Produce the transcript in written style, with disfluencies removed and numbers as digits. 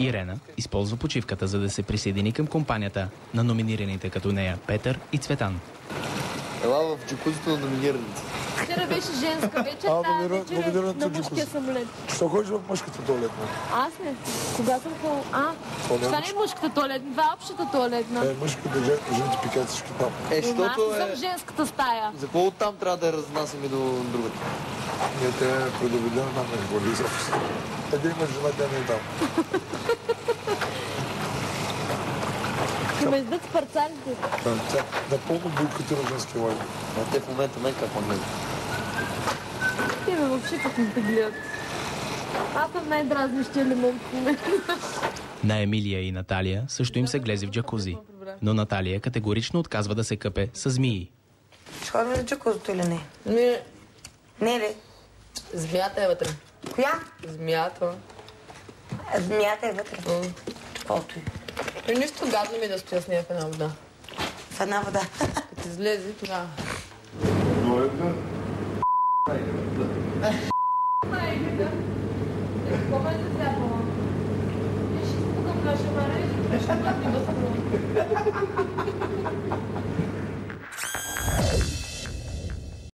Ирена използва почивката, за да се присъедини към компанията на номинираните като нея Петър и Цветан. Ела в джакузито на номинираните. Вчера беше женска вечер, тази вечер е на мъжкия самолет. Що ходиш в мъжката туалетна? Аз не. Кога съм ходил? Това не е мъжката туалетна, това е общата туалетна. Мъжката, жените пикаят всички там. Аз съм женската стая. За какво оттам трябва да я разнасяме до другата? Ние те предобедем нам на изгоди изобщо. Да има жена, тя не е там. Ще ме издат с парцалите. Тя напълно бойкотира женски лагер. А те в момента мен как ме гледат? Те ме въобще как не те гледат. Аз съм най-дразнищия елемент в момента. На Емилия и Наталия също им се глези в джакузи. Но Наталия категорично отказва да се къпе с змии. Ще ходим за джакузото или не? Не. Не ли? Змията е вътре. Коя? Змията. Змията е вътре. Каквото е. Нищо гадно ми да стоя с нея в една вода. В една вода. Като излезе тогава. Ще